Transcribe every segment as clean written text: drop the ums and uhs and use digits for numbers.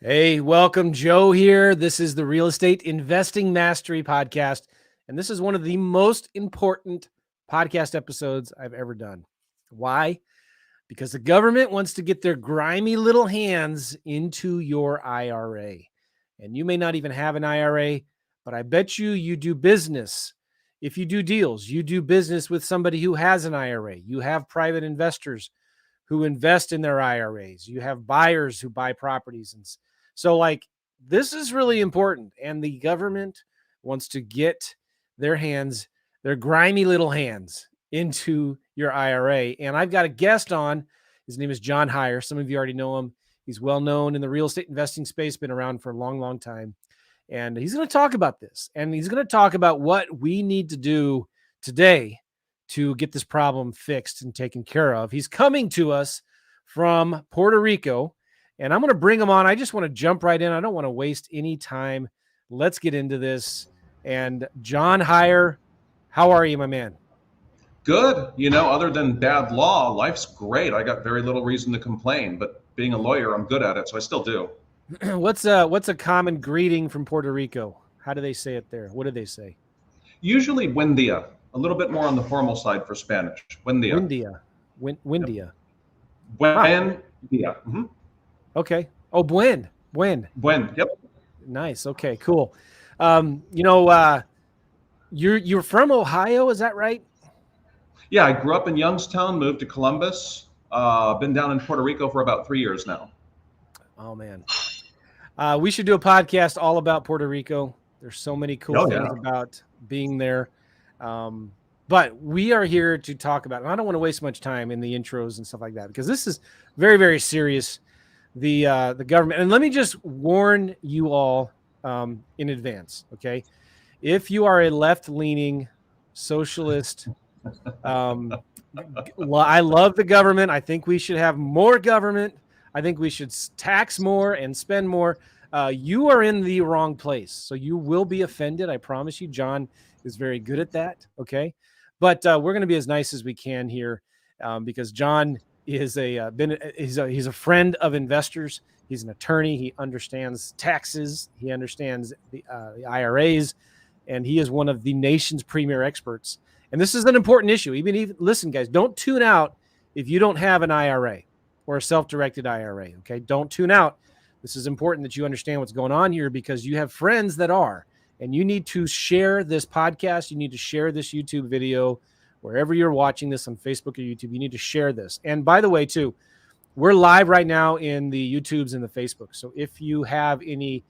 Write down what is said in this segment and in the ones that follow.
Hey, welcome. Joe here. This is the Real Estate Investing Mastery Podcast, and this is one of the most important podcast episodes I've ever done. Why? Because the government wants to get their grimy little hands into your IRA. And you may not even have an IRA, but I bet you do business. If you do deals, you do business with somebody who has an IRA. You have private investors who invest in their IRAs. You have buyers who buy properties. And so, this is really important. And the government wants to get their hands, their grimy little hands, into your IRA. And I've got a guest on. His name is John Hyre. Some of you already know him. He's well known in the real estate investing space, been around for a long, long time. And he's going to talk about this. And he's going to talk about what we need to do today to get this problem fixed and taken care of. He's coming to us from Puerto Rico, and I'm going to bring him on. I just want to jump right in. I don't want to waste any time. Let's get into this. And John Hyre, how are you, my man? Good. Other than bad law, life's great. I got very little reason to complain, but being a lawyer, I'm good at it, so I still do. What's a common greeting from Puerto Rico? How do they say it there? What do they say? Usually buen dia, a little bit more on the formal side for Spanish. Buen dia. Buen dia. Buen dia. Buen dia. Mm-hmm. Okay. Oh, buen. Yep. Nice. Okay, cool. You're from Ohio, is that right? Yeah, I grew up in Youngstown, moved to Columbus. Been down in Puerto Rico for about 3 years now. Oh, man. We should do a podcast all about Puerto Rico. There's so many cool things about being there. But we are here to talk about, and I don't want to waste much time in the intros and stuff like that, because this is very, very serious. The government, and let me just warn you all in advance, okay? If you are a left-leaning socialist, I love the government. I think we should have more government. I think we should tax more and spend more. You are in the wrong place. So you will be offended. I promise you. John is very good at that. Okay. But we're going to be as nice as we can here because John is he's a friend of investors. He's an attorney. He understands taxes. He understands the IRAs, and he is one of the nation's premier experts. And this is an important issue. Even listen, guys, don't tune out if you don't have an IRA or a self-directed IRA. Okay, don't tune out. This is important that you understand what's going on here because you have friends that are, and you need to share this podcast. You need to share this YouTube video wherever you're watching this on Facebook or YouTube. You need to share this. And by the way, too, we're live right now in the YouTubes and the Facebook. So if you have any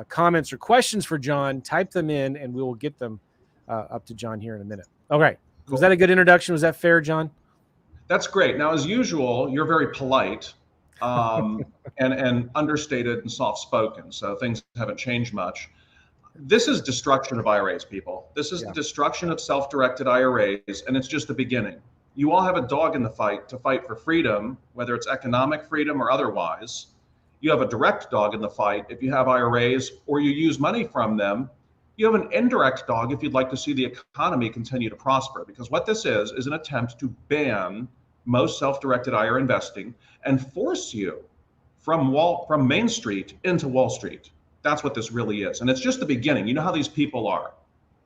comments or questions for John, type them in, and we will get them up to John here in a minute. All right. Cool. Was that a good introduction? Was that fair, John? That's great. Now, as usual, you're very polite and understated and soft-spoken, so things haven't changed much. This is destruction of IRAs, people. This is the destruction of self-directed IRAs, and it's just the beginning. You all have a dog in the fight to fight for freedom, whether it's economic freedom or otherwise. You have a direct dog in the fight if you have IRAs or you use money from them. You have an indirect dog if you'd like to see the economy continue to prosper, because what this is an attempt to ban most self-directed IRA investing and force you from Main Street into Wall Street. That's what this really is. And it's just the beginning. You know how these people are.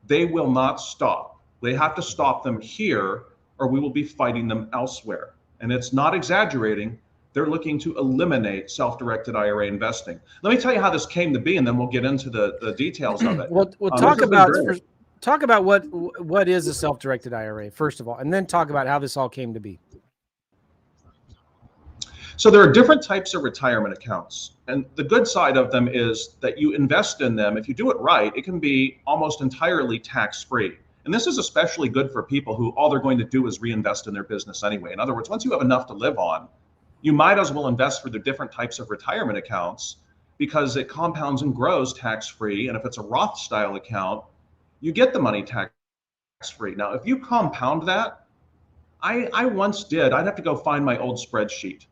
They will not stop. They have to stop them here or we will be fighting them elsewhere. And it's not exaggerating. They're looking to eliminate self-directed IRA investing. Let me tell you how this came to be, and then we'll get into the details of it. We'll talk about what is a self-directed IRA, first of all, and then talk about how this all came to be. So there are different types of retirement accounts. And the good side of them is that you invest in them. If you do it right, it can be almost entirely tax-free. And this is especially good for people who all they're going to do is reinvest in their business anyway. In other words, once you have enough to live on, you might as well invest for the different types of retirement accounts because it compounds and grows tax-free. And if it's a Roth style account, you get the money tax-free. Now, if you compound that, I once did, I'd have to go find my old spreadsheet.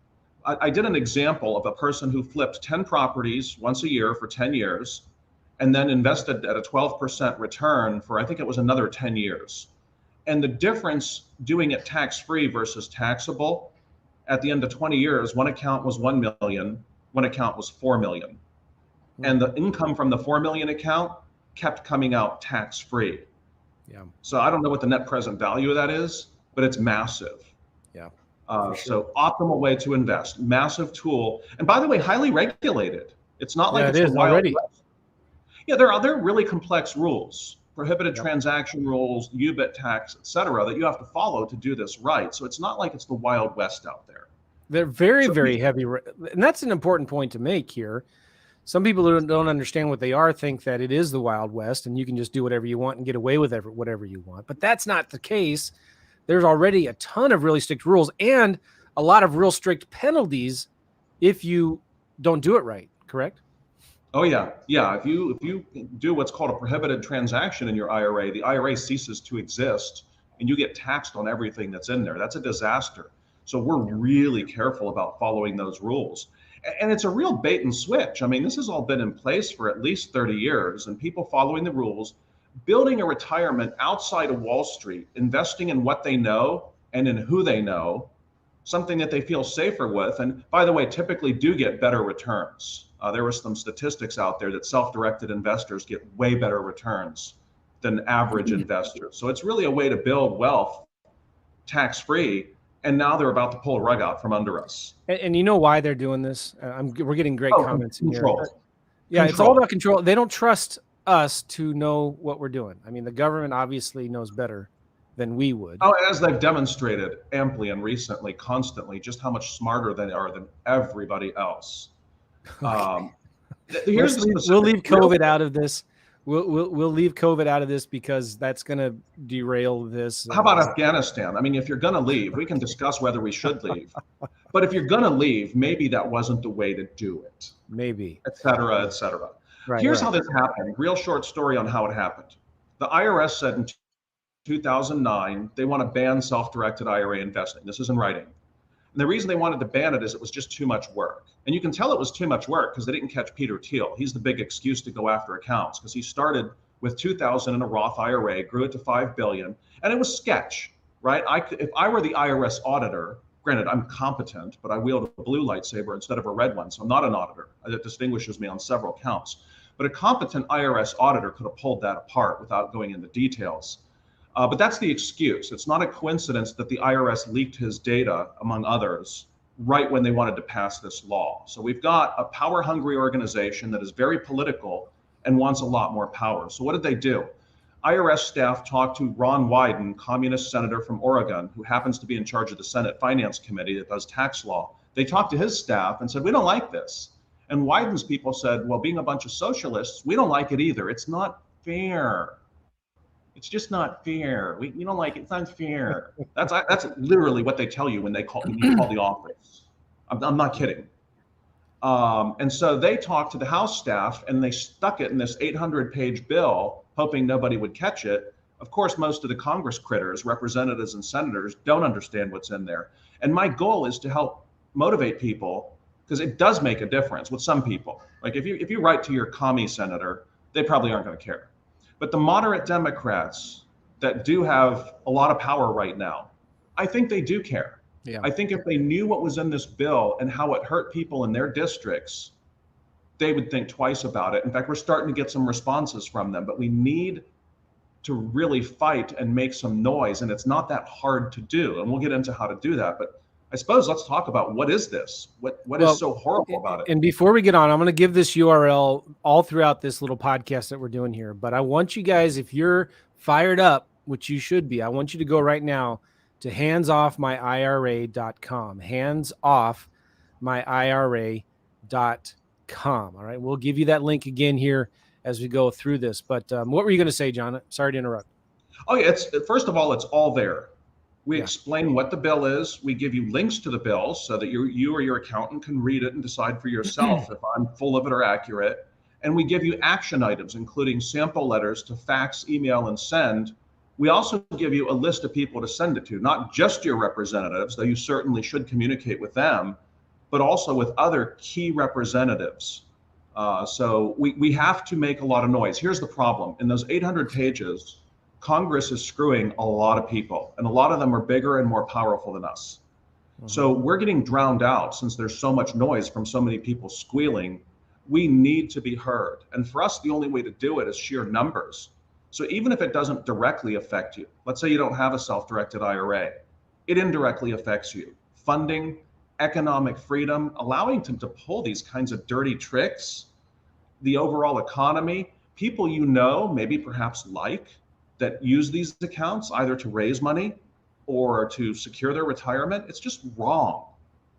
I did an example of a person who flipped 10 properties once a year for 10 years and then invested at a 12% return for, I think it was another 10 years. And the difference doing it tax-free versus taxable, at the end of 20 years, one account was 1 million, one account was 4 million. and the income from the 4 million account kept coming out tax-free. Yeah. So I don't know what the net present value of that is, but it's massive. Yeah. Sure. So optimal way to invest, massive tool. And by the way, highly regulated. It's not like it's the Wild already. West. Yeah, there are really complex rules, prohibited Yep. transaction rules, UBIT tax, et cetera, that you have to follow to do this right. So it's not like it's the Wild West out there. They're very, very heavy. And that's an important point to make here. Some people who don't understand what they are think that it is the Wild West and you can just do whatever you want and get away with whatever you want. But that's not the case. There's already a ton of really strict rules and a lot of real strict penalties if you don't do it right, correct? Oh yeah, yeah. If you do what's called a prohibited transaction in your IRA, the IRA ceases to exist, and you get taxed on everything that's in there. That's a disaster. So we're really careful about following those rules. And it's a real bait and switch. I mean, this has all been in place for at least 30 years, and people following the rules, building a retirement outside of Wall Street, investing in what they know and in who they know, something that they feel safer with. And by the way, typically do get better returns. There were some statistics out there that self-directed investors get way better returns than average investors. So it's really a way to build wealth tax-free. And now they're about to pull a rug out from under us. And you know why they're doing this? We're getting great comments in here. Yeah, it's all about control. They don't trust us to know what we're doing. I mean, the government obviously knows better than we would. Oh, as they've demonstrated amply and recently, constantly, just how much smarter they are than everybody else. We'll leave COVID out of this. We'll leave COVID out of this because that's going to derail this. How about Afghanistan? I mean, if you're going to leave, we can discuss whether we should leave. But if you're going to leave, maybe that wasn't the way to do it. Maybe. Et cetera, et cetera. Right, Here's how this happened. Real short story on how it happened. The IRS said in 2009, they want to ban self-directed IRA investing. This is in writing. And the reason they wanted to ban it is it was just too much work. And you can tell it was too much work because they didn't catch Peter Thiel. He's the big excuse to go after accounts because he started with 2,000 in a Roth IRA, grew it to 5 billion, and it was sketch, right? If I were the IRS auditor, granted, I'm competent, but I wield a blue lightsaber instead of a red one, so I'm not an auditor. That distinguishes me on several counts. But a competent IRS auditor could have pulled that apart without going into details. But that's the excuse. It's not a coincidence that the IRS leaked his data, among others, right when they wanted to pass this law. So we've got a power-hungry organization that is very political and wants a lot more power. So what did they do? IRS staff talked to Ron Wyden, communist senator from Oregon, who happens to be in charge of the Senate Finance Committee that does tax law. They talked to his staff and said, we don't like this. And Wyden's people said, well, being a bunch of socialists, we don't like it either. It's not fair. It's just not fair. We don't like it. It's not fair. That's literally what they tell you when you call the office. I'm not kidding. And so they talked to the House staff and they stuck it in this 800-page bill, hoping nobody would catch it. Of course, most of the Congress critters, representatives and senators, don't understand what's in there. And my goal is to help motivate people because it does make a difference with some people. Like if you write to your commie senator, they probably aren't going to care. But the moderate Democrats that do have a lot of power right now, I think they do care. Yeah. I think if they knew what was in this bill and how it hurt people in their districts, they would think twice about it. In fact, we're starting to get some responses from them, but we need to really fight and make some noise. And it's not that hard to do. And we'll get into how to do that. But I suppose let's talk about what is this? What is so horrible about it? And before we get on, I'm going to give this URL all throughout this little podcast that we're doing here. But I want you guys, if you're fired up, which you should be, I want you to go right now to handsoffmyira.com. Handsoffmyira.com. All right. We'll give you that link again here as we go through this. But what were you going to say, John? Sorry to interrupt. Oh, yeah. First of all, it's all there. We explain what the bill is. We give you links to the bill so that you or your accountant can read it and decide for yourself if I'm full of it or accurate. And we give you action items, including sample letters to fax, email, and send. We also give you a list of people to send it to, not just your representatives, though you certainly should communicate with them, but also with other key representatives. So we have to make a lot of noise. Here's the problem. In those 800 pages, Congress is screwing a lot of people, and a lot of them are bigger and more powerful than us. Mm-hmm. So we're getting drowned out since there's so much noise from so many people squealing. We need to be heard. And for us, the only way to do it is sheer numbers. So even if it doesn't directly affect you, let's say you don't have a self-directed IRA, it indirectly affects you. Funding, economic freedom, allowing them to pull these kinds of dirty tricks, the overall economy, people you know, maybe perhaps like, that use these accounts either to raise money or to secure their retirement, it's just wrong.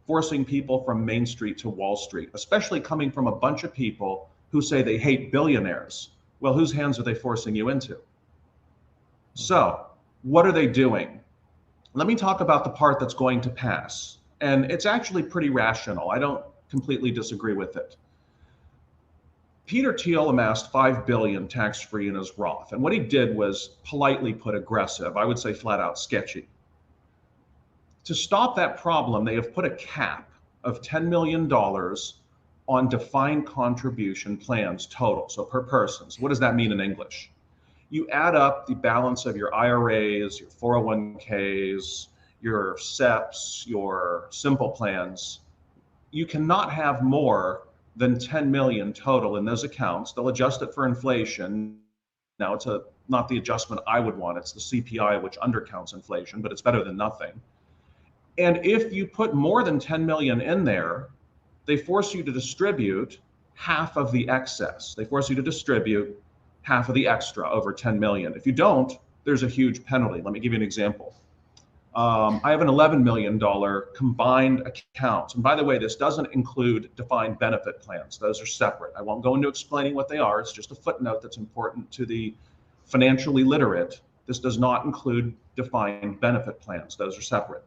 Forcing people from Main Street to Wall Street, especially coming from a bunch of people who say they hate billionaires. Well, whose hands are they forcing you into? So, what are they doing? Let me talk about the part that's going to pass. And it's actually pretty rational. I don't completely disagree with it. Peter Thiel amassed $5 billion tax-free in his Roth. And what he did was, politely put, aggressive. I would say flat out sketchy. To stop that problem, they have put a cap of $10 million on defined contribution plans total, so per person. So what does that mean in English? You add up the balance of your IRAs, your 401ks, your SEPs, your simple plans. You cannot have more than 10 million total in those accounts. They'll adjust it for inflation. Now, it's not the adjustment I would want. It's the CPI, which undercounts inflation, but it's better than nothing. And if you put more than 10 million in there, they force you to distribute half of the excess. They force you to distribute half of the extra over 10 million. If you don't, there's a huge penalty. Let me give you an example. I have an $11 million combined account. And by the way, this doesn't include defined benefit plans. Those are separate. I won't go into explaining what they are. It's just a footnote that's important to the financially literate. This does not include defined benefit plans. Those are separate.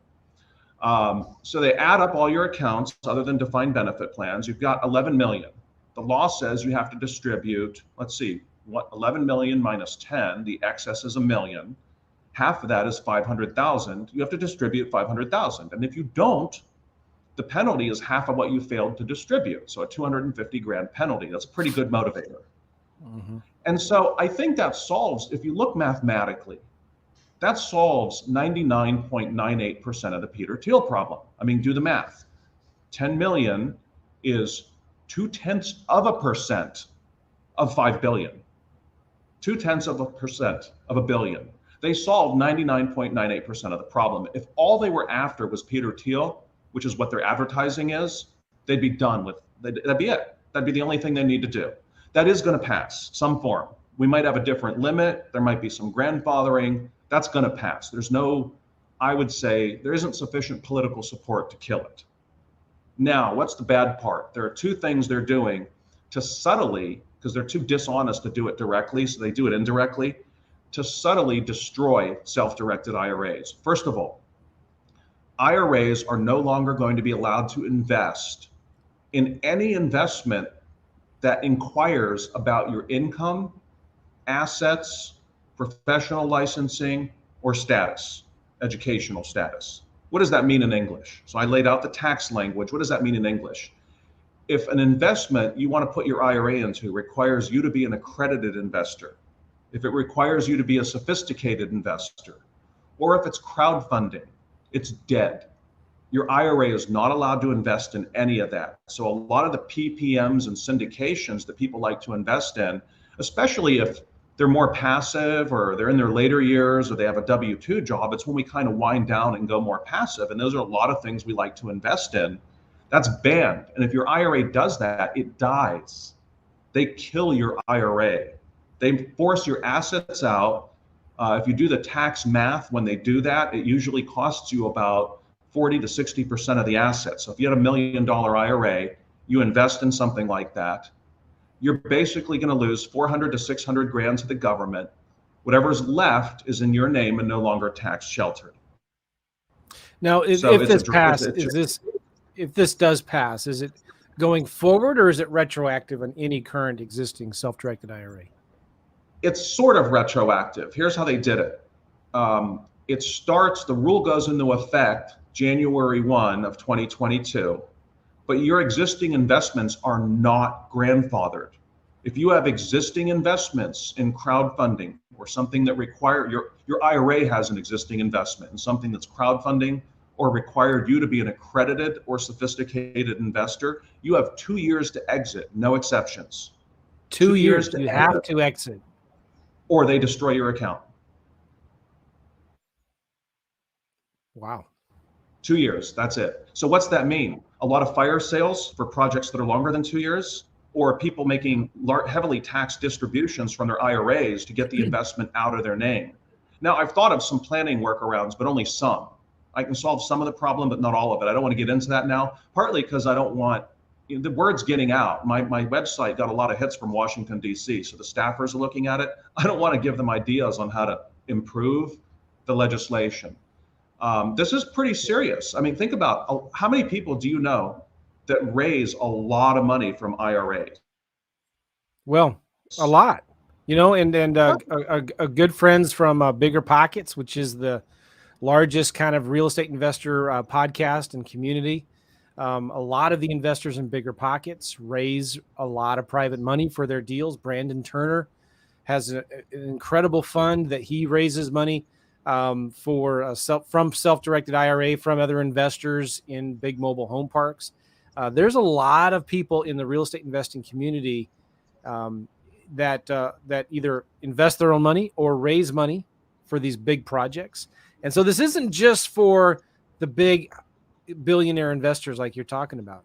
So they add up all your accounts other than defined benefit plans. You've got 11 million. The law says you have to distribute, let's see, what 11 million minus 10, the excess is a million. Half of that is 500,000. You have to distribute 500,000. And if you don't, the penalty is half of what you failed to distribute. So a 250 grand penalty. That's a pretty good motivator. Mm-hmm. And so I think that solves, if you look mathematically, that solves 99.98% of the Peter Thiel problem. I mean, do the math. 10 million is 0.2% of 5 billion. 0.2% of a billion. They solved 99.98% of the problem. If all they were after was Peter Thiel, which is what their advertising is, they'd be done with, that'd be it. That'd be the only thing they need to do. That is going to pass, some form. We might have a different limit. There might be some grandfathering. That's going to pass. There's no, I would say, there isn't sufficient political support to kill it. Now, what's the bad part? There are two things they're doing to subtly, because they're too dishonest to do it directly, so they do it indirectly, to subtly destroy self-directed IRAs. First of all, IRAs are no longer going to be allowed to invest in any investment that inquires about your income, assets, professional licensing, or status, educational status. What does that mean in English? So I laid out the tax language. What does that mean in English? If an investment you want to put your IRA into requires you to be an accredited investor, if it requires you to be a sophisticated investor, or if it's crowdfunding, it's dead. Your IRA is not allowed to invest in any of that. So a lot of the PPMs and syndications that people like to invest in, especially if they're more passive or they're in their later years or they have a W-2 job, it's when we kind of wind down and go more passive. And those are a lot of things we like to invest in. That's banned. And if your IRA does that, it dies. They kill your IRA. They force your assets out. If you do the tax math, when they do that, it usually costs you about 40 to 60% of the assets. So if you had $1 million IRA, you invest in something like that, you're basically going to lose 400 to 600 grand to the government. Whatever's left is in your name and no longer tax sheltered. Now, if this does pass, is it going forward or is it retroactive on any current existing self-directed IRA? It's sort of retroactive. Here's how they did it. It starts, the rule goes into effect January 1 of 2022, but your existing investments are not grandfathered. If you have existing investments in crowdfunding or something that require, your IRA has an existing investment in something that's crowdfunding or required you to be an accredited or sophisticated investor, you have 2 years to exit, no exceptions. 2 years you have to exit. Or they destroy your account. Wow. 2 years, that's it. So what's that mean? A lot of fire sales for projects that are longer than 2 years, or people making heavily taxed distributions from their IRAs to get the investment out of their name. Now, I've thought of some planning workarounds, but only some. I can solve some of the problem, but not all of it. I don't want to get into that now, partly because I don't want the word's getting out. My website got a lot of hits from Washington, D.C., so the staffers are looking at it. I don't want to give them ideas on how to improve the legislation. This is pretty serious. I mean, think about how many people do you know that raise a lot of money from IRAs? Well, a lot, and good friends from Bigger Pockets, which is the largest kind of real estate investor podcast and community. A lot of the investors in Bigger Pockets raise a lot of private money for their deals. Brandon Turner has an incredible fund that he raises money from self-directed IRA from other investors in big mobile home parks. There's a lot of people in the real estate investing community that either invest their own money or raise money for these big projects. And so this isn't just for the big billionaire investors like you're talking about.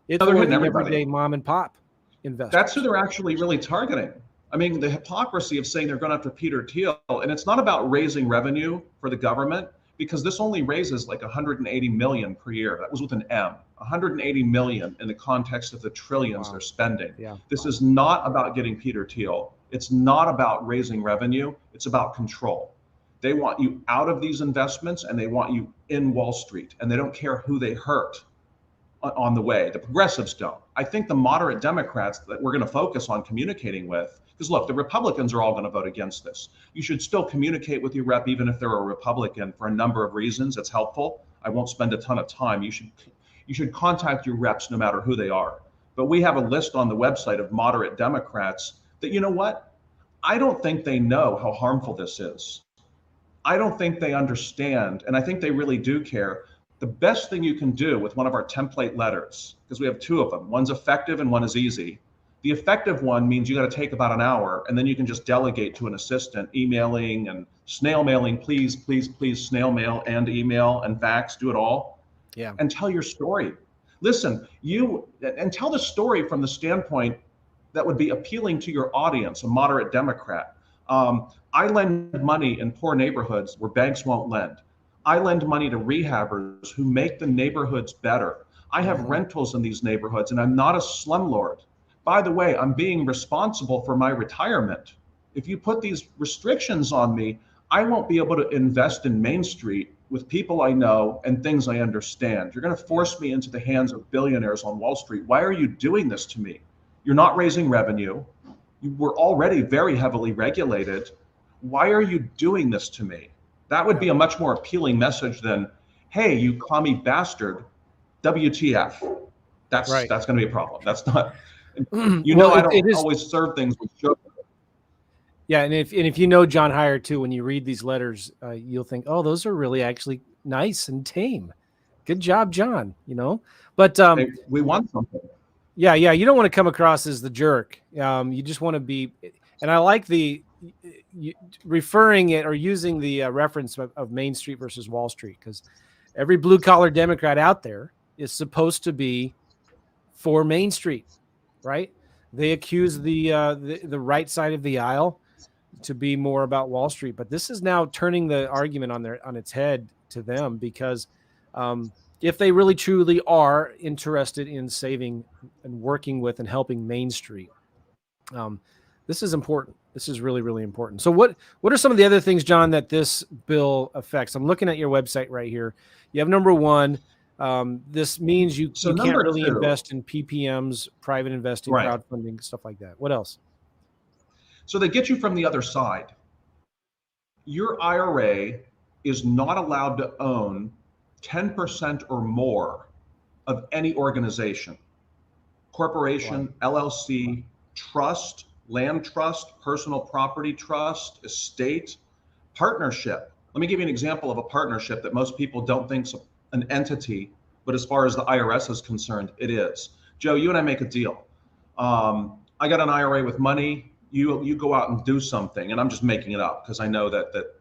It's for the everyday mom and pop investors. That's who they're actually really targeting. I mean, the hypocrisy of saying they're going after Peter Thiel, and it's not about raising revenue for the government, because this only raises like 180 million per year. That was with an M, 180 million in the context of the trillions they're spending. Yeah. This is not about getting Peter Thiel. It's not about raising revenue. It's about control. They want you out of these investments and they want you in Wall Street, and they don't care who they hurt on the way. The progressives don't. I think the moderate Democrats that we're going to focus on communicating with, because look, the Republicans are all going to vote against this. You should still communicate with your rep, even if they're a Republican, for a number of reasons. It's helpful. I won't spend a ton of time. You should contact your reps no matter who they are. But we have a list on the website of moderate Democrats that, you know what? I don't think they know how harmful this is. I don't think they understand, and I think they really do care. The best thing you can do with one of our template letters, because we have two of them, one's effective and one is easy. The effective one means you got to take about an hour, and then you can just delegate to an assistant, emailing and snail mailing, please, snail mail and email and fax, do it all. Yeah. And tell your story. Listen, and tell the story from the standpoint that would be appealing to your audience, a moderate Democrat. I lend money in poor neighborhoods where banks won't lend. I lend money to rehabbers who make the neighborhoods better. I have rentals in these neighborhoods, and I'm not a slumlord. By the way, I'm being responsible for my retirement. If you put these restrictions on me, I won't be able to invest in Main Street with people I know and things I understand. You're going to force me into the hands of billionaires on Wall Street. Why are you doing this to me? You're not raising revenue. You were already very heavily regulated. Why are you doing this to me? That would be a much more appealing message than, hey, you commie bastard, WTF. That's going to be a problem. That's not, I don't always serve things with sugar. Yeah, and if you know John Hyre too, when you read these letters, you'll think, oh, those are really actually nice and tame. Good job, John. But hey, we want something. Yeah, you don't want to come across as the jerk. You just want to be, and I like referring it or using the reference of Main Street versus Wall Street, because every blue collar Democrat out there is supposed to be for Main Street, right? They accuse the right side of the aisle to be more about Wall Street, but this is now turning the argument on its head to them, because if they really truly are interested in saving and working with and helping Main Street, this is important. This is really, really important. So what are some of the other things, John, that this bill affects? I'm looking at your website right here. You have number one. This means you can't really invest in PPMs, private investing, crowdfunding, stuff like that. What else? So they get you from the other side. Your IRA is not allowed to own 10% or more of any organization, corporation, LLC, trust, land trust, personal property trust, estate, partnership. Let me give you an example of a partnership that most people don't think an entity, but as far as the IRS is concerned, it is. Joe, you and I make a deal. I got an IRA with money. You go out and do something, and I'm just making it up because I know that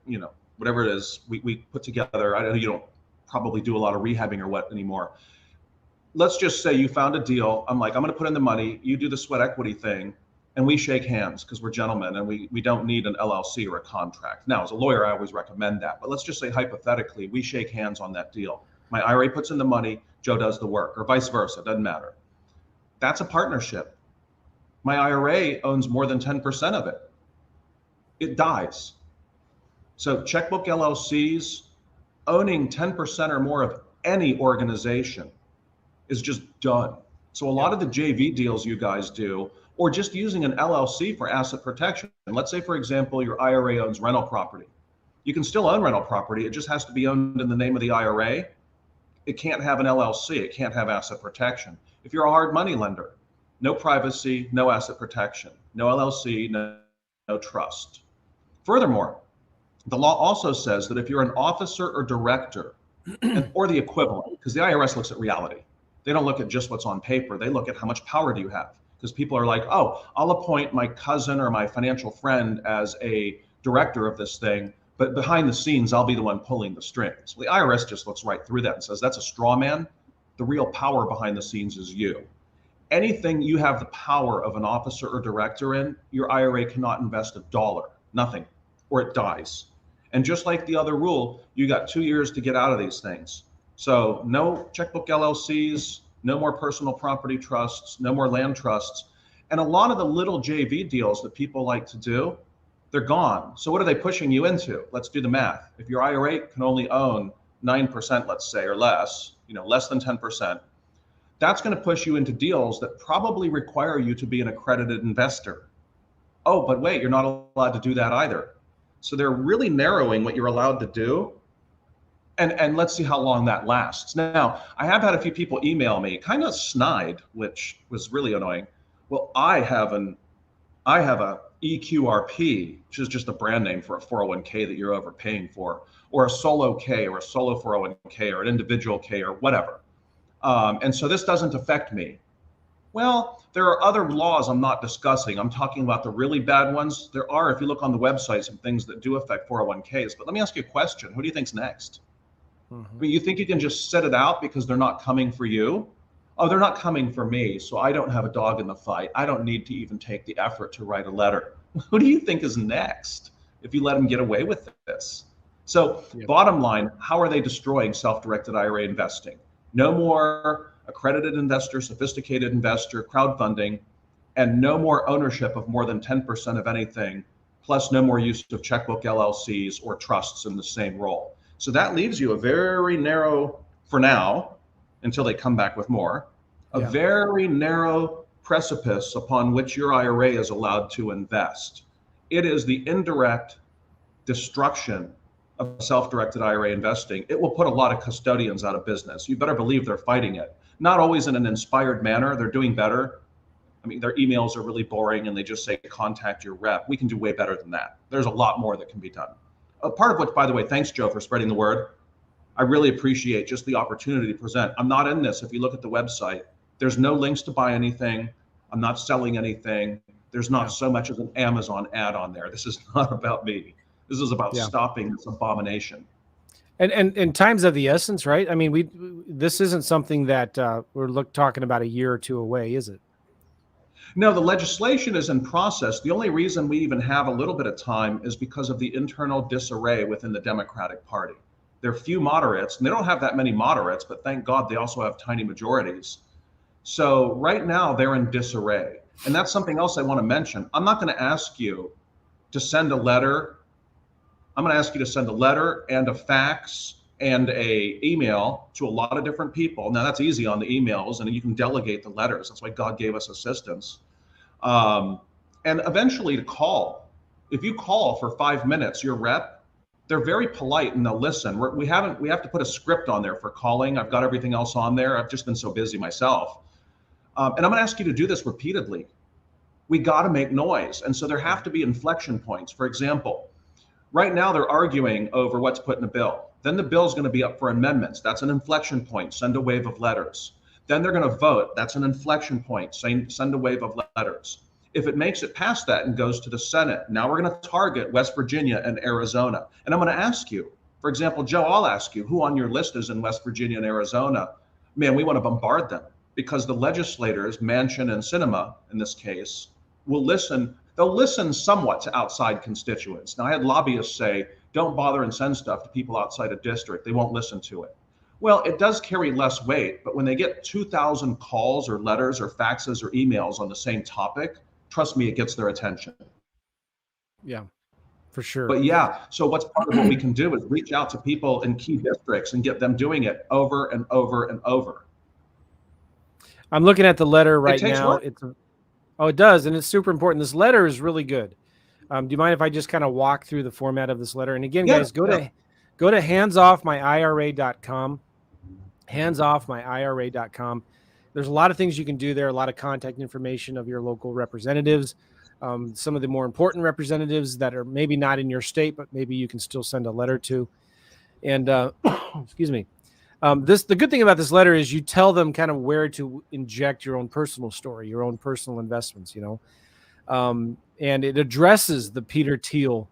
whatever it is we put together. I know you don't probably do a lot of rehabbing or what anymore. Let's just say you found a deal. I'm like, I'm going to put in the money. You do the sweat equity thing, and we shake hands because we're gentlemen, and we don't need an LLC or a contract. Now, as a lawyer, I always recommend that. But let's just say hypothetically, we shake hands on that deal. My IRA puts in the money, Joe does the work, or vice versa. Doesn't matter. That's a partnership. My IRA owns more than 10% of it. It dies. So checkbook LLCs owning 10% or more of any organization is just done. So a lot of the JV deals you guys do, or just using an LLC for asset protection. And let's say, for example, your IRA owns rental property. You can still own rental property. It just has to be owned in the name of the IRA. It can't have an LLC. It can't have asset protection. If you're a hard money lender, no privacy, no asset protection, no LLC, no trust. Furthermore, the law also says that if you're an officer or director or the equivalent, because the IRS looks at reality. They don't look at just what's on paper. They look at how much power do you have? Because people are like, oh, I'll appoint my cousin or my financial friend as a director of this thing, but behind the scenes, I'll be the one pulling the strings. Well, the IRS just looks right through that and says, that's a straw man. The real power behind the scenes is you. Anything you have the power of an officer or director in, your IRA cannot invest a dollar, nothing, or it dies. And just like the other rule, you got 2 years to get out of these things. So no checkbook LLCs, no more personal property trusts, no more land trusts. And a lot of the little JV deals that people like to do, they're gone. So what are they pushing you into? Let's do the math. If your IRA can only own 9%, let's say, or less, less than 10%, that's going to push you into deals that probably require you to be an accredited investor. Oh, but wait, you're not allowed to do that either. So they're really narrowing what you're allowed to do. And let's see how long that lasts. Now, I have had a few people email me, kind of snide, which was really annoying. Well, I have a EQRP, which is just a brand name for a 401k that you're overpaying for, or a solo K or a solo 401k or an individual K or whatever. And so this doesn't affect me. Well, there are other laws I'm not discussing. I'm talking about the really bad ones. There are, if you look on the website, some things that do affect 401ks. But let me ask you a question. Who do you think's next? I mean, you think you can just set it out because they're not coming for you? Oh, they're not coming for me, so I don't have a dog in the fight. I don't need to even take the effort to write a letter. Who do you think is next if you let them get away with this? So bottom line, how are they destroying self-directed IRA investing? No more accredited investor, sophisticated investor, crowdfunding, and no more ownership of more than 10% of anything, plus no more use of checkbook LLCs or trusts in the same role. So that leaves you a very narrow, for now, until they come back with more, a very narrow precipice upon which your IRA is allowed to invest. It is the indirect destruction of self-directed IRA investing. It will put a lot of custodians out of business. You better believe they're fighting it. Not always in an inspired manner. They're doing better. I mean, their emails are really boring and they just say, contact your rep. We can do way better than that. There's a lot more that can be done. Part of which, by the way, thanks, Joe, for spreading the word. I really appreciate just the opportunity to present. I'm not in this. If you look at the website, there's no links to buy anything. I'm not selling anything. There's not so much as an Amazon ad on there. This is not about me. This is about stopping this abomination. And time's of the essence, right? I mean, this isn't something that we're talking about a year or two away, is it? No, the legislation is in process. The only reason we even have a little bit of time is because of the internal disarray within the Democratic Party. There are few moderates, and they don't have that many moderates, but thank God they also have tiny majorities. So right now they're in disarray. And that's something else I want to mention. I'm not going to ask you to send a letter. I'm going to ask you to send a letter and a fax and a email to a lot of different people. Now that's easy on the emails, and you can delegate the letters. That's why God gave us assistants. And eventually to call. If you call for 5 minutes, your rep, they're very polite and they'll listen. We have to put a script on there for calling. I've got everything else on there. I've just been so busy myself. And I'm going to ask you to do this repeatedly. We got to make noise. And so there have to be inflection points. For example, right now they're arguing over what to put in the bill. Then the bill's going to be up for amendments. That's an inflection point. Send a wave of letters. Then they're going to vote. That's an inflection point. Send a wave of letters. If it makes it past that and goes to the Senate, now we're going to target West Virginia and Arizona. And I'm going to ask you, for example, Joe, I'll ask you, who on your list is in West Virginia and Arizona? Man, we want to bombard them, because the legislators, Manchin and Sinema in this case, will listen. They'll listen somewhat to outside constituents. Now, I had lobbyists say, don't bother and send stuff to people outside a district. They won't listen to it. Well, it does carry less weight, but when they get 2,000 calls or letters or faxes or emails on the same topic, trust me, it gets their attention. Yeah, for sure. But yeah, so what's part of what we can do is reach out to people in key districts and get them doing it over and over and over. I'm looking at the letter right now. Work. It does, and it's super important. This letter is really good. Do you mind if I just kind of walk through the format of this letter? And again, guys, go to handsoffmyira.com. Handsoffmyira.com. There's a lot of things you can do there. A lot of contact information of your local representatives. Some of the more important representatives that are maybe not in your state, but maybe you can still send a letter to. And excuse me. The good thing about this letter is you tell them kind of where to inject your own personal story, your own personal investments, and it addresses the Peter Thiel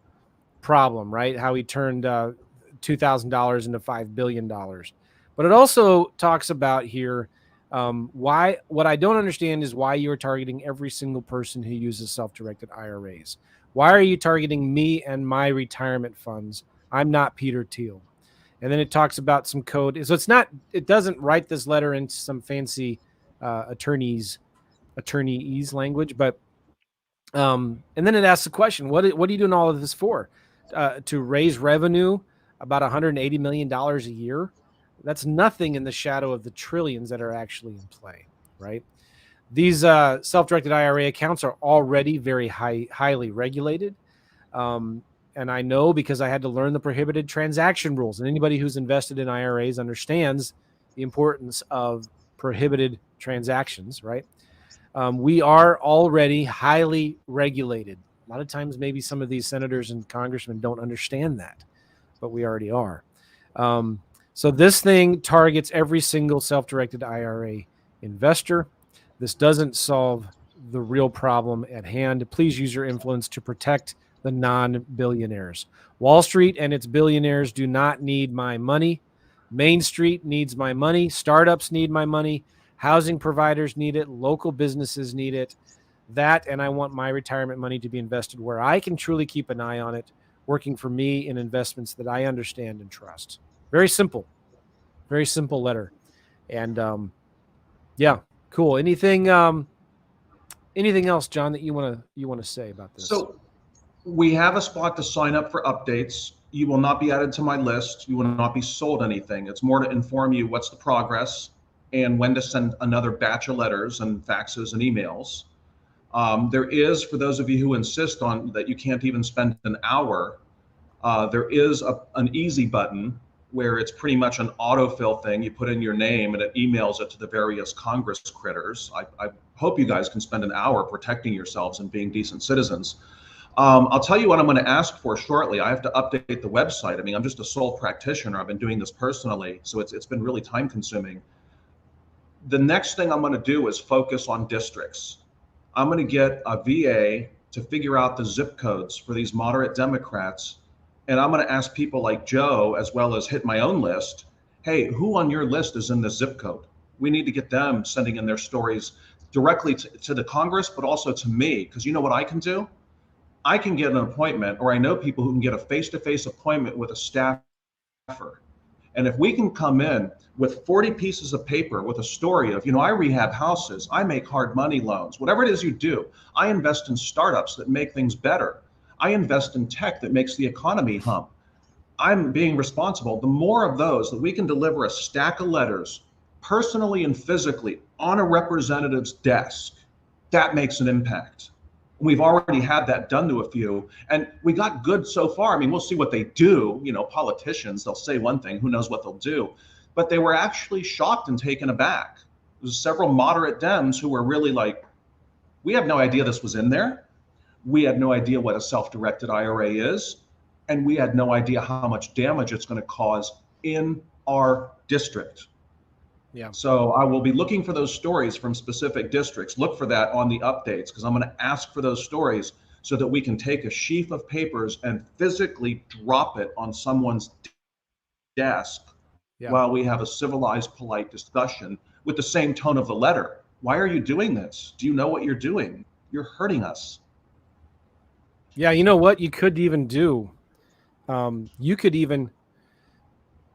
problem, right? How he turned $2,000 into $5 billion. But it also talks about here what I don't understand is why you are targeting every single person who uses self-directed IRAs. Why are you targeting me and my retirement funds? I'm not Peter Thiel. And then it talks about some code. So it doesn't write this letter into some fancy attorney's language, but and then it asks the question, what are you doing all of this for? To raise revenue about $180 million a year? That's nothing in the shadow of the trillions that are actually in play, right? These self-directed IRA accounts are already very highly regulated. And I know because I had to learn the prohibited transaction rules. And anybody who's invested in IRAs understands the importance of prohibited transactions, right? We are already highly regulated. A lot of times, maybe some of these senators and congressmen don't understand that, but we already are. So this thing targets every single self-directed IRA investor. This doesn't solve the real problem at hand. Please use your influence to protect the non-billionaires. Wall Street and its billionaires do not need my money. Main Street needs my money. Startups need my money. Housing providers need it. Local businesses need it. That, and I want my retirement money to be invested where I can truly keep an eye on it, working for me in investments that I understand and trust. Very simple letter. And yeah, cool. Anything else, John, that you want to say about this? So we have a spot to sign up for updates. You will not be added to my list. You will not be sold anything. It's more to inform you what's the progress and when to send another batch of letters and faxes and emails. There is, for those of you who insist on that you can't even spend an hour, there is an easy button where it's pretty much an autofill thing. You put in your name and it emails it to the various Congress critters. I hope you guys can spend an hour protecting yourselves and being decent citizens. I'll tell you what I'm going to ask for shortly. I have to update the website. I mean, I'm just a sole practitioner. I've been doing this personally, so it's been really time consuming. The next thing I'm going to do is focus on districts. I'm going to get a VA to figure out the zip codes for these moderate Democrats. And I'm going to ask people like Joe, as well as hit my own list. Hey, who on your list is in this zip code? We need to get them sending in their stories directly to the Congress, but also to me, because you know what I can do? I can get an appointment, or I know people who can get a face-to-face appointment with a staffer. And if we can come in with 40 pieces of paper with a story of, I rehab houses, I make hard money loans, whatever it is you do, I invest in startups that make things better. I invest in tech that makes the economy hum. I'm being responsible. The more of those that we can deliver a stack of letters personally and physically on a representative's desk, that makes an impact. We've already had that done to a few, and we got good so far. I mean, we'll see what they do. Politicians, they'll say one thing, who knows what they'll do. But they were actually shocked and taken aback. There's several moderate Dems who were really like, we have no idea this was in there. We had no idea what a self-directed IRA is. and we had no idea how much damage it's going to cause in our district. Yeah. So I will be looking for those stories from specific districts. Look for that on the updates, because I'm going to ask for those stories so that we can take a sheaf of papers and physically drop it on someone's desk while we have a civilized, polite discussion with the same tone of the letter. Why are you doing this? Do you know what you're doing? You're hurting us. Yeah, you know what you could even do? You could even,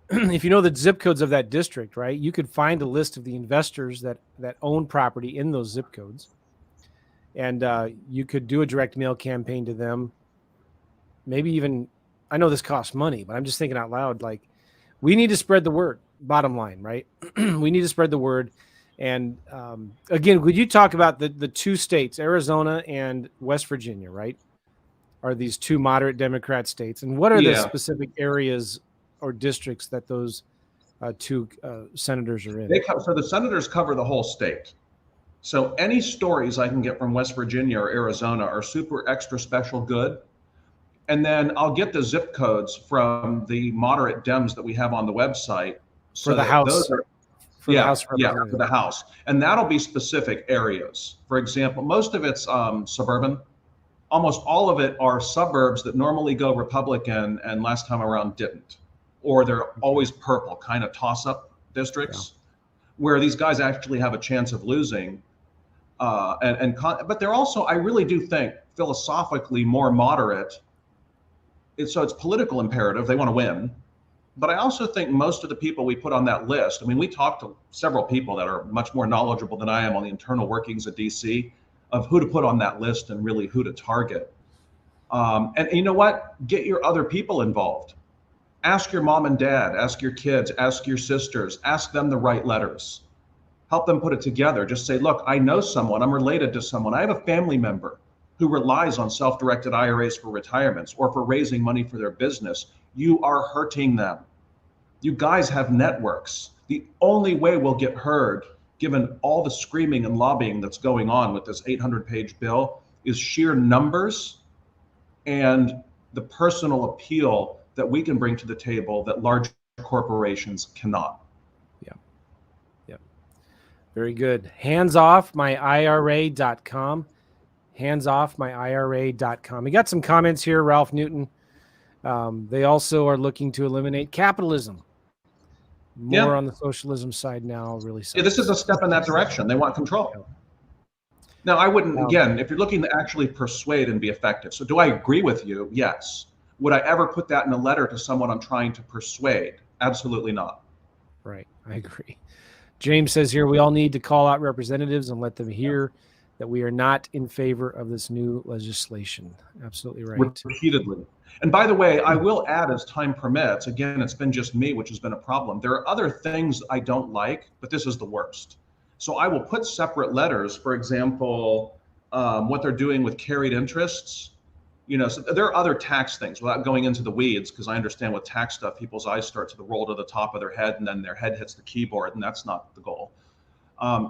if you know the zip codes of that district, right? You could find a list of the investors that own property in those zip codes, and you could do a direct mail campaign to them. Maybe even, I know this costs money, but I'm just thinking out loud. Like, we need to spread the word. Bottom line, right? We need to spread the word. And again, would you talk about the two states, Arizona and West Virginia, right? Are these two moderate Democrat states? And what are the specific areas or districts that those two senators are in? So the senators cover the whole state. So any stories I can get from West Virginia or Arizona are super extra special good. And then I'll get the zip codes from the moderate Dems that we have on the website. For the House. For the House. And that'll be specific areas. For example, most of it's suburban. Almost all of it are suburbs that normally go Republican and last time around didn't. Or they're always purple, kind of toss-up districts where these guys actually have a chance of losing. But they're also, I really do think, philosophically more moderate. So it's political imperative. They want to win. But I also think most of the people we put on that list, I mean, we talked to several people that are much more knowledgeable than I am on the internal workings of DC, of who to put on that list and really who to target. And you know what? Get your other people involved. Ask your mom and dad, ask your kids, ask your sisters, ask them to write letters. Help them put it together. Just say, look, I know someone, I'm related to someone. I have a family member who relies on self-directed IRAs for retirements or for raising money for their business. You are hurting them. You guys have networks. The only way we'll get heard, given all the screaming and lobbying that's going on with this 800-page bill, is sheer numbers and the personal appeal that we can bring to the table that large corporations cannot. Yeah. Yeah. Very good. Handsoffmyira.com. Handsoffmyira.com. We got some comments here, Ralph Newton. They also are looking to eliminate capitalism. More on the socialism side now, really. Yeah, this is a step in that direction. They want control. Yeah. Now, I wouldn't, again, if you're looking to actually persuade and be effective. So do I agree with you? Yes. Would I ever put that in a letter to someone I'm trying to persuade? Absolutely not. Right. I agree. James says here, we all need to call out representatives and let them hear that we are not in favor of this new legislation. Absolutely right. Repeatedly. And by the way, I will add, as time permits, again, it's been just me, which has been a problem. There are other things I don't like, but this is the worst. So I will put separate letters, for example, what they're doing with carried interests. You know, so there are other tax things without going into the weeds, because I understand with tax stuff, people's eyes start to roll to the top of their head and then their head hits the keyboard, and that's not the goal.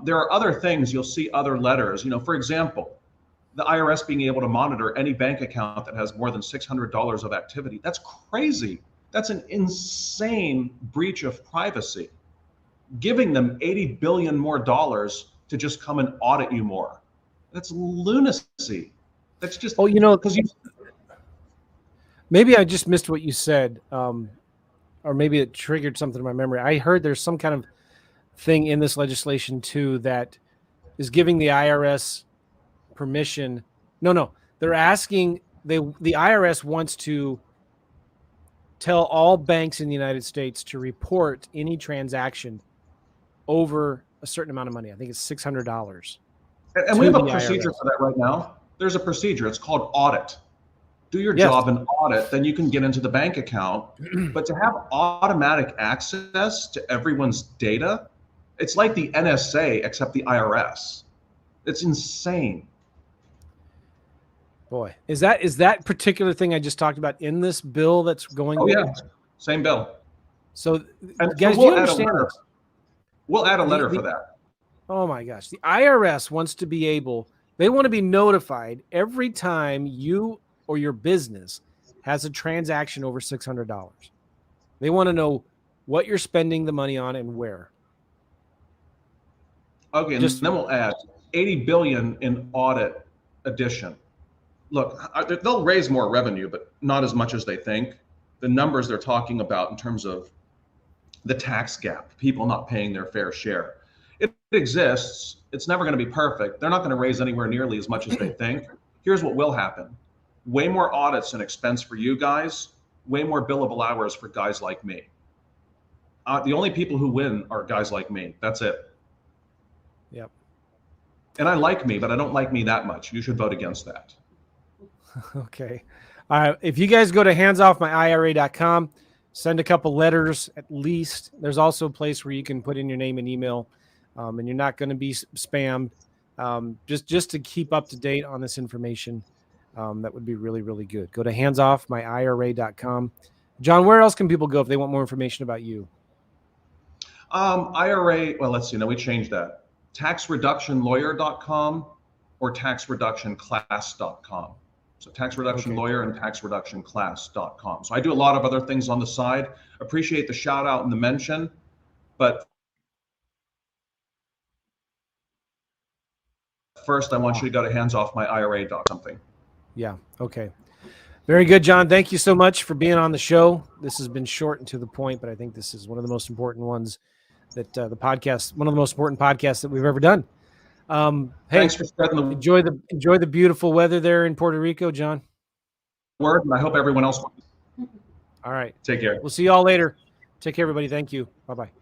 There are other things, you'll see other letters, you know, for example, the IRS being able to monitor any bank account that has more than $600 of activity. That's crazy. That's an insane breach of privacy. Giving them $80 billion more dollars to just come and audit you more. That's lunacy. That's just, you know, because maybe I just missed what you said, or maybe it triggered something in my memory. I heard there's some kind of thing in this legislation too that is giving the IRS permission. No, they're asking, the IRS wants to tell all banks in the United States to report any transaction over a certain amount of money. I think it's $600. And we have a procedure for that right now. There's a procedure. It's called audit. Do your job and audit, then you can get into the bank account. But to have automatic access to everyone's data, it's like the NSA except the IRS. It's insane. Boy, is that particular thing I just talked about in this bill that's going? Oh yeah, same bill. So, guys, do you understand this? We'll add a letter for that. Oh my gosh, the IRS wants to be able. They want to be notified every time you or your business has a transaction over $600. They want to know what you're spending the money on and where. Okay, and then we'll add 80 billion in audit addition. Look, they'll raise more revenue, but not as much as they think. The numbers they're talking about in terms of the tax gap, people not paying their fair share. It exists. It's never going to be perfect. They're not going to raise anywhere nearly as much as they think. Here's what will happen. Way more audits and expense for you guys, way more billable hours for guys like me. The only people who win are guys like me. That's it. Yep. And I like me, but I don't like me that much. You should vote against that. Okay. If you guys go to handsoffmyira.com, send a couple letters at least. There's also a place where you can put in your name and email, and you're not going to be spammed. Just to keep up to date on this information, that would be really, really good. Go to handsoffmyira.com. John, where else can people go if they want more information about you? IRA, well, let's see. Now we changed that. Taxreductionlawyer.com or taxreductionclass.com. So tax reduction lawyer and taxreductionclass.com. So I do a lot of other things on the side. Appreciate the shout out and the mention, but first I want you to go to handsoffmyira.something. Yeah. Okay. Very good, John. Thank you so much for being on the show. This has been short and to the point, but I think this is one of the most important ones that one of the most important podcasts that we've ever done. Hey, thanks for spreading the enjoy the beautiful weather there in Puerto Rico, John. Word, and I hope everyone else. All right. Take care. We'll see you all later. Take care, everybody. Thank you. Bye-bye.